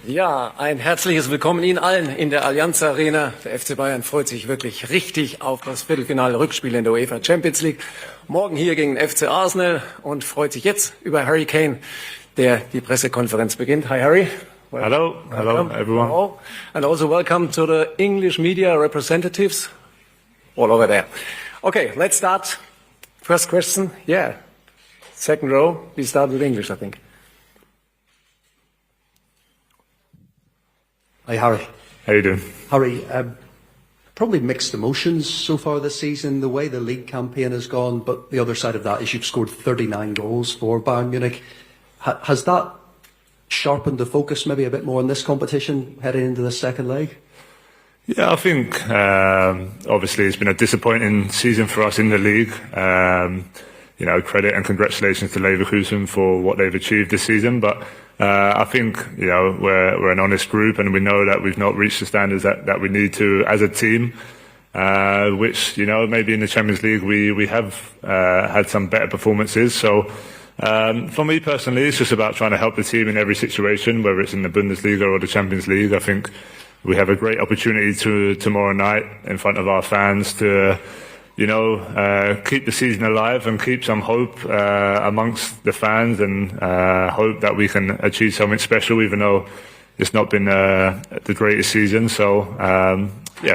Ja, ein herzliches Willkommen Ihnen allen in der Allianz Arena. Der FC Bayern freut sich wirklich richtig auf das Viertelfinale-Rückspiel in der UEFA Champions League. Morgen hier gegen den FC Arsenal und freut sich jetzt über Harry Kane, der die Pressekonferenz beginnt. Hi Harry. Hello everyone. Hello. And also welcome to the English media representatives all over there. Okay, let's start. First question. Yeah. Second row. We start with English, I think. Hi, Harry. How you doing? Harry, probably mixed emotions so far this season, the way the league campaign has gone, but the other side of that is you've scored 39 goals for Bayern Munich. Has that sharpened the focus maybe a bit more in this competition heading into the second leg? Yeah, I think obviously it's been a disappointing season for us in the league. Credit and congratulations to Leverkusen for what they've achieved this season, but I think we're an honest group, and we know that we've not reached the standards that we need to as a team. Which maybe in the Champions League we have had some better performances. So for me personally, it's just about trying to help the team in every situation, whether it's in the Bundesliga or the Champions League. I think we have a great opportunity tomorrow night in front of our fans to keep the season alive and keep some hope amongst the fans, and hope that we can achieve something special, even though it's not been the greatest season. So,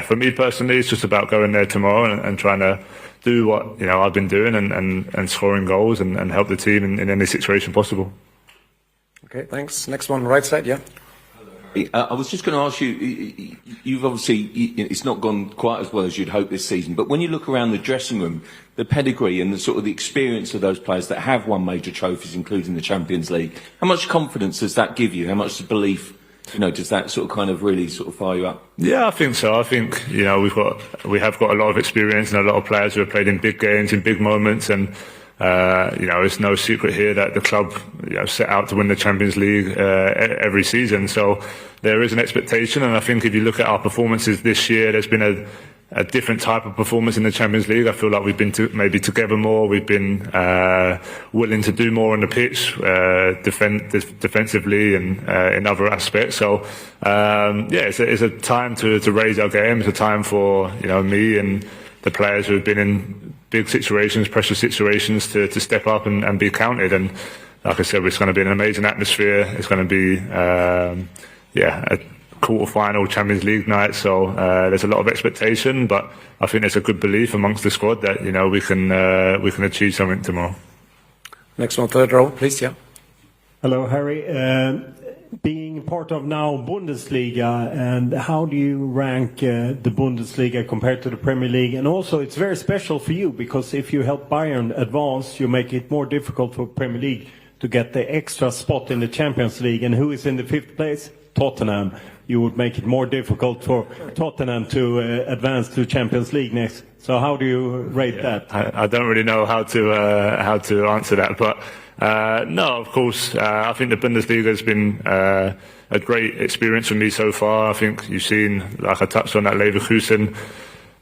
for me personally, it's just about going there tomorrow and trying to do what I've been doing and scoring goals and help the team in any situation possible. Okay, thanks. Next one, right side, yeah. I was just going to ask you, you've obviously, it's not gone quite as well as you'd hoped this season, but when you look around the dressing room, the pedigree and the sort of the experience of those players that have won major trophies, including the Champions League, how much confidence does that give you? How much belief, does that sort of kind of really sort of fire you up? Yeah, I think so. I think, we have got a lot of experience and a lot of players who have played in big games, in big moments, and it's no secret here that the club set out to win the Champions League every season. So there is an expectation, and I think if you look at our performances this year, there's been a different type of performance in the Champions League. I feel like we've been maybe together more. We've been willing to do more on the pitch, defensively and in other aspects. So it's a time to raise our game. It's a time for me and the players who have been in big situations, pressure situations, to step up and be counted. And like I said, it's going to be an amazing atmosphere. It's going to be a quarter-final Champions League night. So there's a lot of expectation, but I think there's a good belief amongst the squad that we can achieve something tomorrow. Next one, third row, please. Yeah. Hello, Harry. Being part of now Bundesliga, and how do you rank the Bundesliga compared to the Premier League? And also, it's very special for you because if you help Bayern advance, you make it more difficult for Premier League to get the extra spot in the Champions League. And who is in the 5th place? Tottenham. You would make it more difficult for Tottenham to advance to Champions League next. So how do you rate that? I don't really know how to answer that, but no, of course, I think the Bundesliga has been a great experience for me so far. I think you've seen, like I touched on, that Leverkusen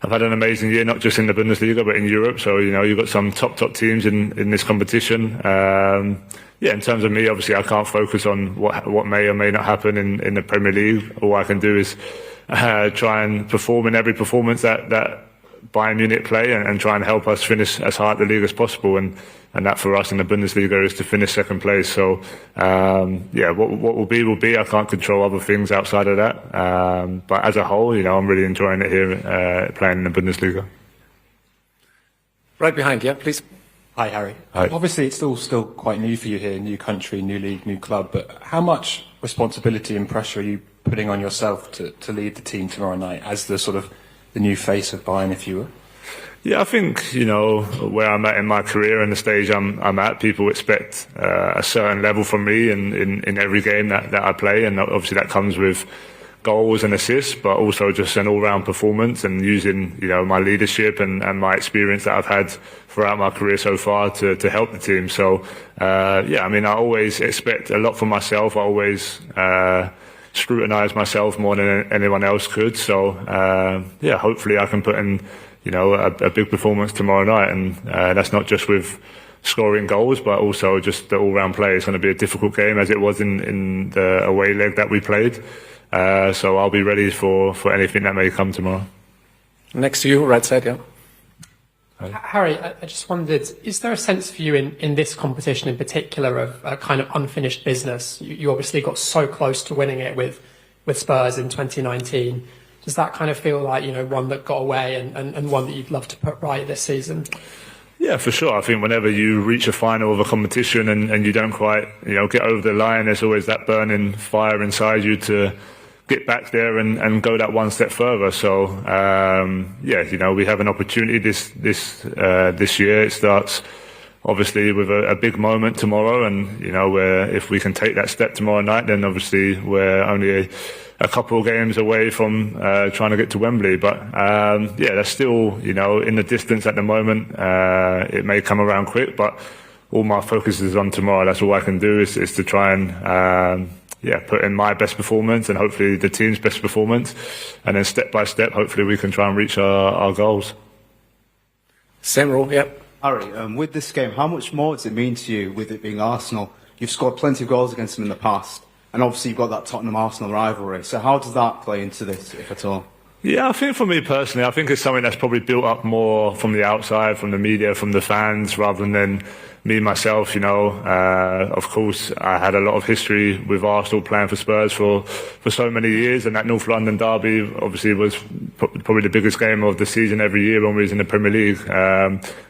have had an amazing year, not just in the Bundesliga but in Europe. So you've got some top teams in this competition. In terms of me, obviously I can't focus on what may or may not happen in the Premier League. All I can do is try and perform in every performance that Bayern Munich play and try and help us finish as high at the league as possible. And that for us in the Bundesliga is to finish second place. So, what will be. I can't control other things outside of that. But as a whole, I'm really enjoying it here, playing in the Bundesliga. Right behind, yeah, please. Hi, Harry. Hi. Obviously, it's all still quite new for you here, new country, new league, new club, but how much responsibility and pressure are you putting on yourself to lead the team tomorrow night as the sort of the new face of Bayern, if you will? Yeah, I think, where I'm at in my career and the stage I'm at, people expect a certain level from me in every game that I play, and obviously that comes with goals and assists, but also just an all-round performance and using, my leadership and my experience that I've had throughout my career so far to help the team. So, I always expect a lot from myself. I always scrutinise myself more than anyone else could. So, hopefully I can put in, a big performance tomorrow night, and that's not just with scoring goals, but also just the all-round play. It's going to be a difficult game, as it was in the away leg that we played. So I'll be ready for anything that may come tomorrow. Next to you, right side, yeah. Harry, I just wondered, is there a sense for you in this competition in particular of a kind of unfinished business? You obviously got so close to winning it with Spurs in 2019. Does that kind of feel like, one that got away and one that you'd love to put right this season? Yeah, for sure. I think whenever you reach a final of a competition and you don't quite, get over the line, there's always that burning fire inside you to get back there and go that one step further. So we have an opportunity this year. It starts obviously with a big moment tomorrow, and where if we can take that step tomorrow night, then obviously we're only a couple of games away from trying to get to Wembley. But that's still in the distance at the moment. It may come around quick, but all my focus is on tomorrow. That's all I can do is to try and put in my best performance and hopefully the team's best performance, and then step by step, hopefully we can try and reach our goals. Same rule, yep. Harry, with this game, how much more does it mean to you with it being Arsenal? You've scored plenty of goals against them in the past, and obviously you've got that Tottenham-Arsenal rivalry. So how does that play into this, if at all? Yeah, I think for me personally, I think it's something that's probably built up more from the outside, from the media, from the fans, rather than me myself. Of course, I had a lot of history with Arsenal playing for Spurs for so many years, and that North London derby obviously was probably the biggest game of the season every year when we was in the Premier League.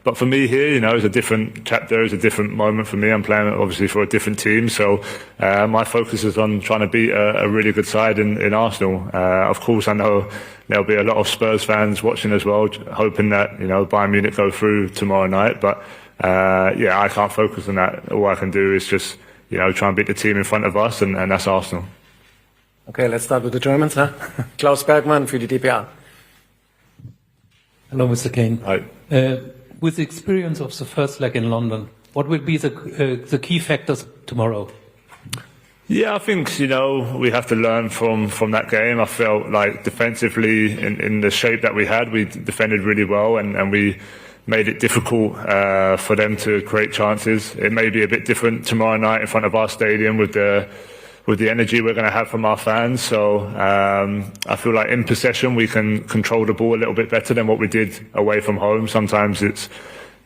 But for me here, it's a different chapter, it's a different moment for me. I'm playing obviously for a different team, so my focus is on trying to beat a really good side in Arsenal. Of course, I know there'll be a lot of Spurs fans watching as well, hoping that Bayern Munich go through tomorrow night. But I can't focus on that. All I can do is just try and beat the team in front of us, and that's Arsenal. Okay, let's start with the Germans, huh? Klaus Bergmann für die DPA. Hello, Mr. Kane. Hi. With the experience of the first leg in London, what will be the key factors tomorrow? Yeah, I think, we have to learn from that game. I felt like defensively, in the shape that we had, we defended really well, and we made it difficult for them to create chances. It may be a bit different tomorrow night in front of our stadium with the energy we're going to have from our fans. So I feel like in possession we can control the ball a little bit better than what we did away from home. Sometimes it's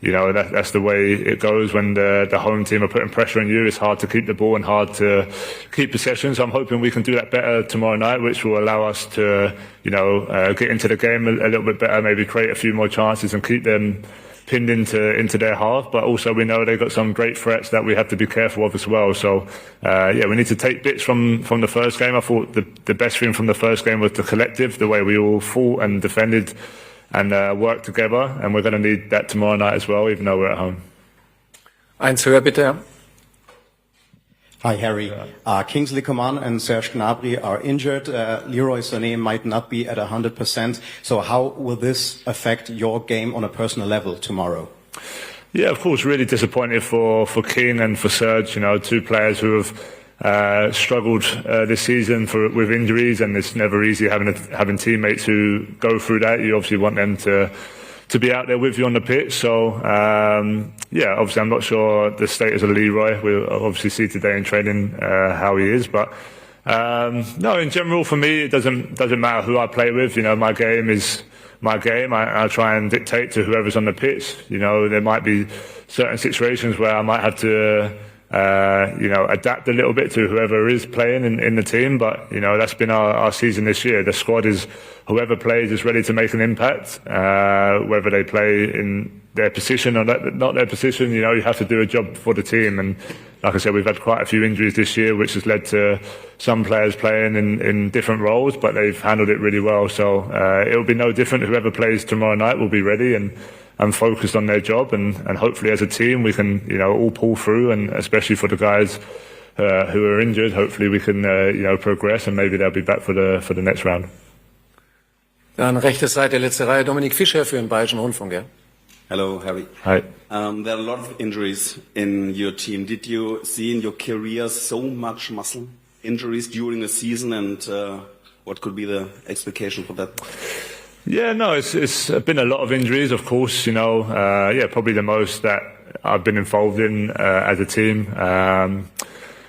that's the way it goes when the home team are putting pressure on you. It's hard to keep the ball and hard to keep possession. So I'm hoping we can do that better tomorrow night, which will allow us to, get into the game a little bit better, maybe create a few more chances and keep them pinned into their half. But also we know they've got some great threats that we have to be careful of as well. So we need to take bits from the first game. I thought the best thing from the first game was the collective, the way we all fought and defended and work together, and we're going to need that tomorrow night as well, even though we're at home. Eins höher, bitte. Hi, Harry. Kingsley Coman and Serge Gnabry are injured. Leroy Sané might not be at 100%. So how will this affect your game on a personal level tomorrow? Yeah, of course, really disappointed for King and for Serge, two players who have struggled this season with injuries, and it's never easy having teammates who go through that. You obviously want them to be out there with you on the pitch. So obviously I'm not sure the status of Leroy. We'll obviously see today in training how he is, but no, in general for me it doesn't matter who I play with. My game is my game. I try and dictate to whoever's on the pitch. There might be certain situations where I might have to adapt a little bit to whoever is playing in the team, but that's been our season this year. The squad is whoever plays is ready to make an impact, whether they play in their position or not their position. You have to do a job for the team, and like I said, we've had quite a few injuries this year, which has led to some players playing in different roles, but they've handled it really well. So it'll be no different. Whoever plays tomorrow night will be ready and focused on their job, and hopefully as a team we can all pull through, and especially for the guys who are injured, hopefully we can progress, and maybe they'll be back for the next round. Dann rechte Seite, letzte Reihe, Dominik Fischer für den Bayerischen Rundfunk, ja. Hello, Harry. Hi. There are a lot of injuries in your team. Did you see in your career so much muscle injuries during the season, and what could be the expectation for that? Yeah, no, it's been a lot of injuries, of course. Probably the most that I've been involved in as a team.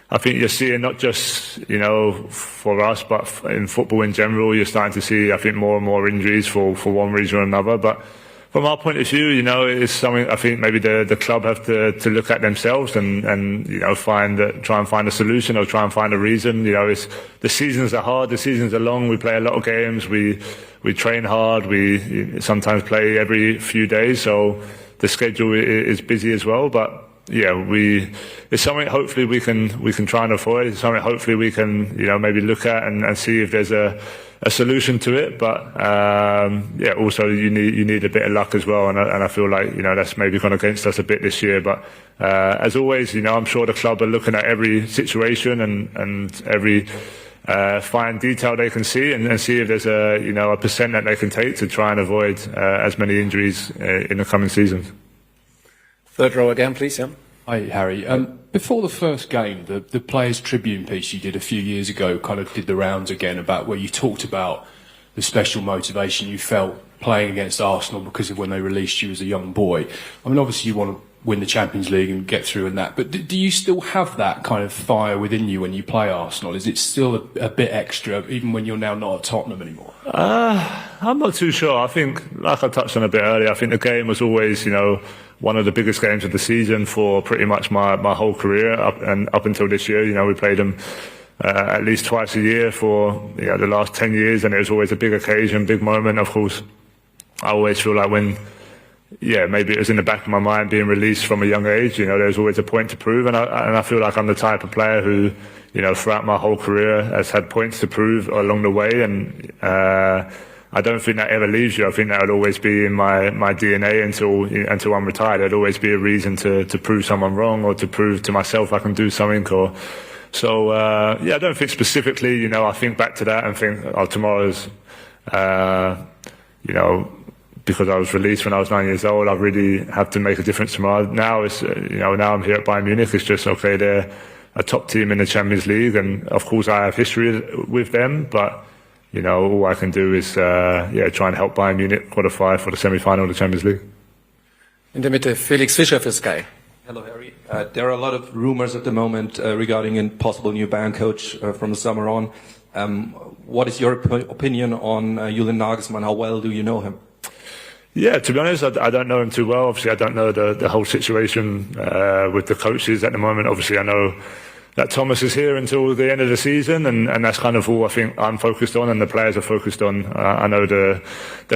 I think you're seeing not just, for us, but in football in general, you're starting to see, I think, more and more injuries for one reason or another. But from our point of view, it's something I think maybe the club have to look at themselves and try and find a solution or try and find a reason. The seasons are hard, the seasons are long. We play a lot of games. We train hard. We sometimes play every few days, so the schedule is busy as well. But it's something hopefully we can try and avoid. It's something hopefully we can maybe look at and see if there's a solution to it. But also you need a bit of luck as well, and I feel like that's maybe gone against us a bit this year. But as always, I'm sure the club are looking at every situation and every fine detail they can see and see if there's a percent that they can take to try and avoid as many injuries in the coming seasons. Third row again, please. Yeah. Hi, Harry. Before the first game, the Players' Tribune piece you did a few years ago kind of did the rounds again, about where you talked about the special motivation you felt playing against Arsenal because of when they released you as a young boy. I mean, obviously you want to win the Champions League and get through and that, but do you still have that kind of fire within you when you play Arsenal? Is it still a bit extra, even when you're now not at Tottenham anymore? I'm not too sure. I think, like I touched on a bit earlier, I think the game was always, one of the biggest games of the season for pretty much my whole career up until this year. We played them at least twice a year for the last 10 years, and it was always a big occasion, big moment. Of course, I always feel like when maybe it was in the back of my mind being released from a young age, there's always a point to prove, and I feel like I'm the type of player who, throughout my whole career has had points to prove along the way, and I don't think that ever leaves you. I think that would always be in my DNA until I'm retired. There'd always be a reason to prove someone wrong or to prove to myself I can do something. I don't think specifically, I think back to that and think, tomorrow's, because I was released when I was 9 years old, I really have to make a difference tomorrow. Now it's, now I'm here at Bayern Munich. It's just, okay, they're a top team in the Champions League, and of course I have history with them, but all I can do is try and help Bayern Munich qualify for the semi-final of the Champions League. In der Mitte Felix Fischer für Sky. Hello, Harry. There are a lot of rumors at the moment regarding a possible new Bayern coach from the summer on. What is your opinion on Julian Nagelsmann? How well do you know him? Yeah, to be honest, I don't know him too well. Obviously, I don't know the whole situation with the coaches at the moment. Obviously, I know that Thomas is here until the end of the season, and that's kind of all I think I'm focused on and the players are focused on. I know the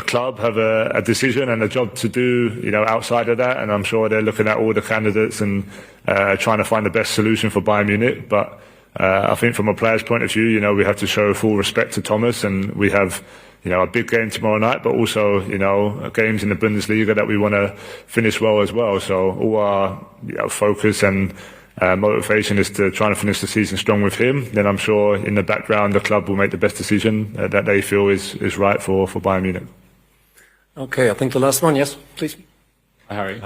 club have a decision and a job to do, outside of that, and I'm sure they're looking at all the candidates and trying to find the best solution for Bayern Munich. But I think from a player's point of view, we have to show full respect to Thomas, and we have a big game tomorrow night, but also, games in the Bundesliga that we want to finish well as well. So all our focus and motivation is to try and finish the season strong with him. Then I'm sure in the background the club will make the best decision that they feel is right for Bayern Munich. Okay, I think the last one, yes, please. Hi, Harry.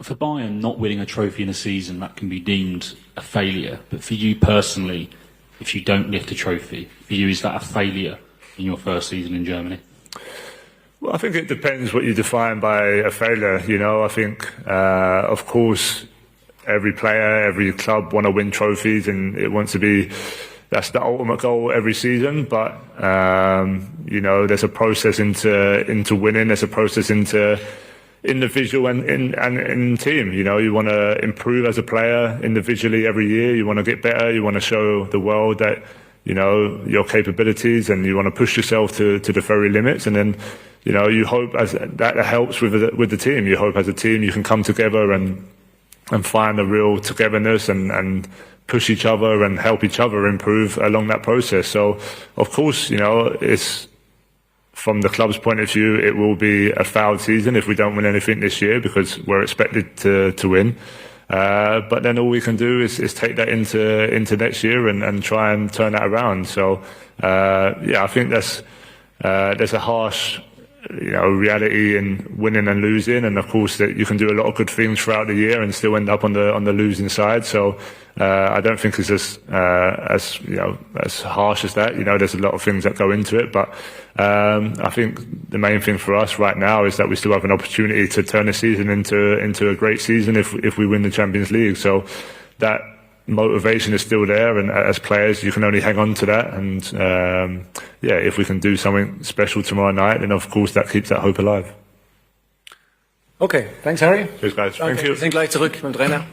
For Bayern, not winning a trophy in a season, that can be deemed a failure. But for you personally, if you don't lift a trophy, for you, is that a failure in your first season in Germany? Well, I think it depends what you define by a failure. I think, of course, every player, every club want to win trophies, and it wants to be, that's the ultimate goal every season. But there's a process into winning. There's a process into individual and in team. You want to improve as a player individually every year. You want to get better. You want to show the world that your capabilities, and you want to push yourself to the very limits. And then you hope as that helps with the team. You hope as a team you can come together and find a real togetherness and push each other and help each other improve along that process. So, of course, it's from the club's point of view, it will be a fouled season if we don't win anything this year, because we're expected to win. But then all we can do is take that into next year and try and turn that around. So, I think there's a harsh reality in winning and losing, and of course that you can do a lot of good things throughout the year and still end up on the losing side. So I don't think it's as harsh as that. There's a lot of things that go into it, but I think the main thing for us right now is that we still have an opportunity to turn the season into a great season if we win the Champions League. So that motivation is still there, and as players you can only hang on to that, and if we can do something special tomorrow night, then of course that keeps that hope alive. Okay, thanks Harry. Cheers guys. Danke. Thank you. Wir sind gleich zurück mit dem Trainer.